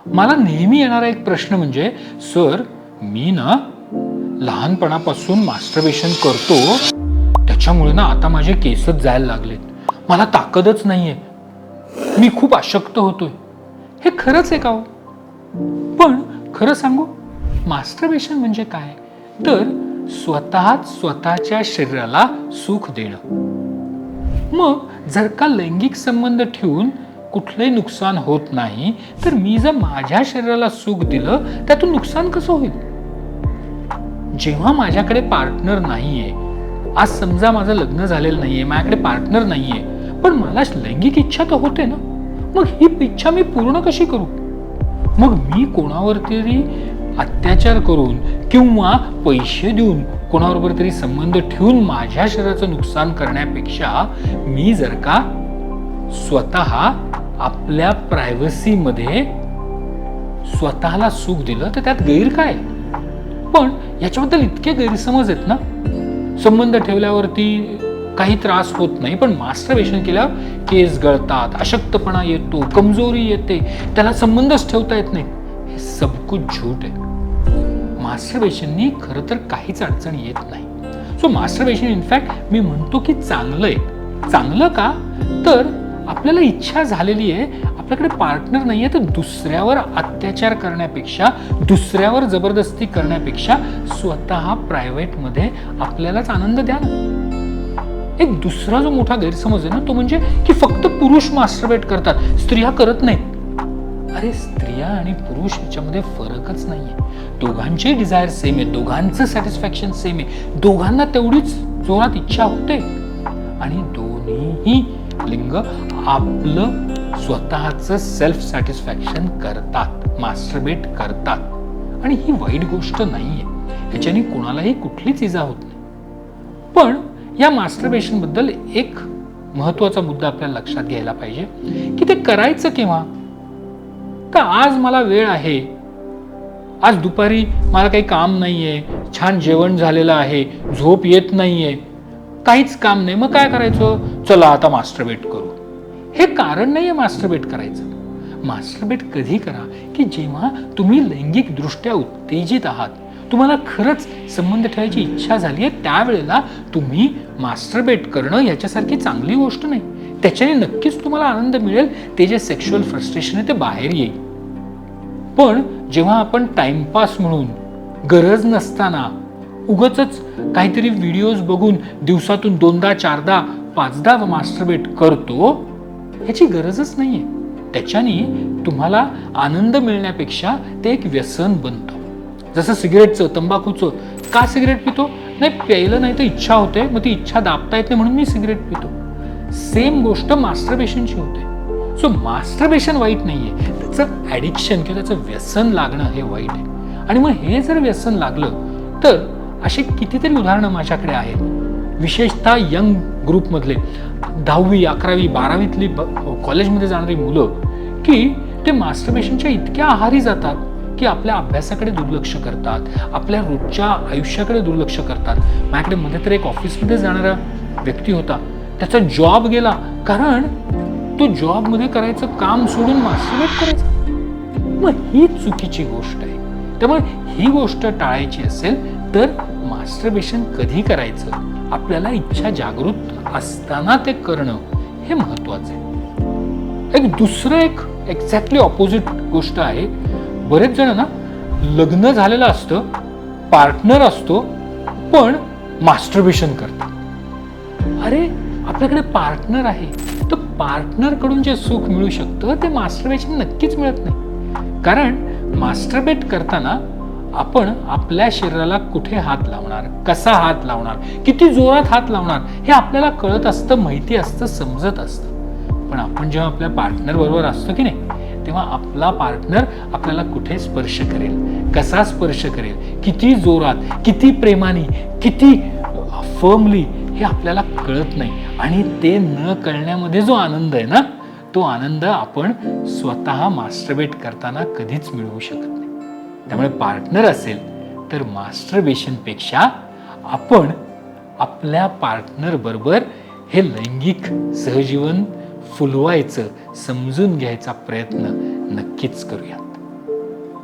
मला नेहमी येणारा एक प्रश्न म्हणजे, सर मी ना लहानपणापासून मास्टरबेशन करतो, त्याच्यामुळे ना आता माझे केसच जायला लागलेत, मला ताकदच नाहीये, मी खूप अशक्त होतोय. हे खरंच आहे का हो? पण खरं सांगू, मास्टरबेशन म्हणजे काय तर स्वतःच्या शरीराला सुख देणं. मग जर का लैंगिक संबंध ठेवून कुठलंही नुकसान होत नाही, तर मी जर माझ्या शरीराला सुख दिलं त्यातून नुकसान कसं होईल? जेव्हा माझ्याकडे पार्टनर नाहीये, आज समजा माझं लग्न झालेलं नाहीये, माझ्याकडे पार्टनर नाहीये, पण मला लैंगिक इच्छा तर होते ना, मग ही इच्छा मी पूर्ण कशी करू? मग मी कोणावर तरी अत्याचार करून किंवा पैसे देऊन कोणाबरोबर तरी संबंध ठेवून माझ्या शरीराचं नुकसान करण्यापेक्षा मी जर का स्वतः आपल्या प्रायव्हसीमध्ये स्वतःला सुख दिलं तर त्यात गैर काय? पण याच्याबद्दल इतके गैरसमज आहेत ना. संबंध ठेवल्यावरती काही त्रास होत नाही, पण मास्टरबेशन केल्यावर केस गळतात, अशक्तपणा येतो, कमजोरी येते, त्याला संबंधच ठेवता येत नाही. हे सब कुछ झूठ आहे. मास्टरबेशननी खरं तर काहीच अडचण येत नाही. सो मास्टरबेशन इनफॅक्ट मी म्हणतो की चांगलं आहे. चांगलं का तर आपल्याला इच्छा झालेली आहे, आपल्याकडे पार्टनर नाहीये, तर दुसऱ्यावर अत्याचार करण्यापेक्षा, दुसऱ्यावर जबरदस्ती करण्यापेक्षा स्वतः प्रायव्हेटमध्ये आपल्यालाच आनंद द्या ना. एक दुसरा जो मोठा गैरसमज आहे ना, तो म्हणजे की फक्त पुरुष मास्टरबेट करतात, स्त्रिया करत नाहीत. अरे स्त्रिया आणि पुरुष याच्यामध्ये फरकच नाहीये. दोघांचे डिझायर सेम आहे, दोघांचं सॅटिस्फॅक्शन सेम आहे, दोघांना तेवढीच जोरात इच्छा होते आणि दोन्हीही लिंग आपलं स्वतःचं सेल्फ सॅटिस्फॅक्शन करतात, मास्टरबेट करतात. आणि ही वाईट गोष्ट नाहीये, ह्याच्याने कोणालाही कुठलीच इजा होत नाही. पण या मास्टरबेशन बद्दल एक महत्वाचा मुद्दा आपल्याला लक्षात घ्यायला पाहिजे की ते करायचं केव्हा. तर आज मला वेळ आहे, आज दुपारी मला काही काम नाहीये, छान जेवण झालेलं आहे, झोप येत नाहीये, काहीच काम नाही, मग काय करायचं, चला आता मास्टरबेट करू. हे कारण नाहीये मास्टरबेट करायचं. मास्टरबेट कधी करा की जेव्हा तुम्ही लैंगिक दृष्ट्या उत्तेजित आहात, तुम्हाला खरंच संबंध ठेवायची इच्छा झाली आहे, त्यावेळेला तुम्ही मास्टरबेट करणं याच्यासारखी चांगली गोष्ट नाही. त्याच्याने नक्कीच तुम्हाला आनंद मिळेल, ते जे सेक्शुअल फ्रस्ट्रेशन आहे ते बाहेर येईल. पण जेव्हा आपण टाइमपास म्हणून गरज नसताना उगाचच काहीतरी व्हिडिओज बघून दिवसातून 2दा 4दा 5दा मास्टरबेट करतो, ह्याची गरजच नाहीये. त्याच्याने तुम्हाला आनंद मिळण्यापेक्षा ते एक व्यसन बनतं. जसं सिगरेटचं, तंबाखूचं. का सिगरेट पितो? नाही, प्यायलं नाही तर इच्छा होते, मग ती इच्छा दाबता येत नाही म्हणून मी सिगरेट पितो. सेम गोष्ट मास्टरबेशनची होते. सो मास्टरबेशन वाईट नाहीये, त्याचं ॲडिक्शन किंवा त्याचं व्यसन लागणं हे वाईट आहे. आणि मग हे जर व्यसन लागलं तर असे कितीतरी उदाहरणं माझ्याकडे आहेत, विशेषतः यंग ग्रुपमधले 10वी 11वी 12वीतली कॉलेजमध्ये जाणारी मुलं की ते मास्टरबेशनच्या इतक्या आहारी जातात की आपल्या अभ्यासाकडे दुर्लक्ष करतात, आपल्या रोजच्या आयुष्याकडे दुर्लक्ष करतात. माझ्याकडे मध्ये तर एक ऑफिसमध्ये जाणारा व्यक्ती होता, त्याचा जॉब गेला कारण तो जॉबमध्ये करायचं काम सोडून मास्टरबेट करायचं. मग ही चुकीची गोष्ट आहे. त्यामुळे ही गोष्ट टाळायची असेल तर मास्टरबेशन कधी करायचं, आपल्याला इच्छा जागृत असताना ते करणं हे महत्वाचं आहे. दुसरं एक एक्झॅक्टली ऑपोजिट गोष्ट आहे. बरेच जण ना लग्न झालेलं असतं, पार्टनर असतो, पण मास्टरबेशन करतात. अरे आपल्याकडे पार्टनर आहे, तर पार्टनर कडून जे सुख मिळू शकतं ते मास्टरबेशन नक्कीच मिळत नाही. कारण मास्टरबेट करताना आपण आपल्या शरीराला कुठे हात लावणार, कसा हात लावणार, किती जोरात हात लावणार हे आपल्याला कळत असतं, माहिती असतं, समजत असतं. पण आपण जेव्हा आपल्या पार्टनर बरोबर असतो की नाही, तेव्हा आपला पार्टनर आपल्याला कुठे स्पर्श करेल, कसा स्पर्श करेल, किती जोरात, किती प्रेमाने, किती फर्मली, हे आपल्याला कळत नाही. आणि ते न कळण्यामध्ये जो आनंद आहे ना, तो आनंद आपण स्वतः मास्टरबेट करताना कधीच मिळवू शकत नाही. त्यामुळे पार्टनर असेल तर मास्टरबेशनपेक्षा आपण आपल्या पार्टनर बरोबर हे लैंगिक सहजीवन फुलवायचं, समजून घ्यायचा प्रयत्न नक्कीच करूया.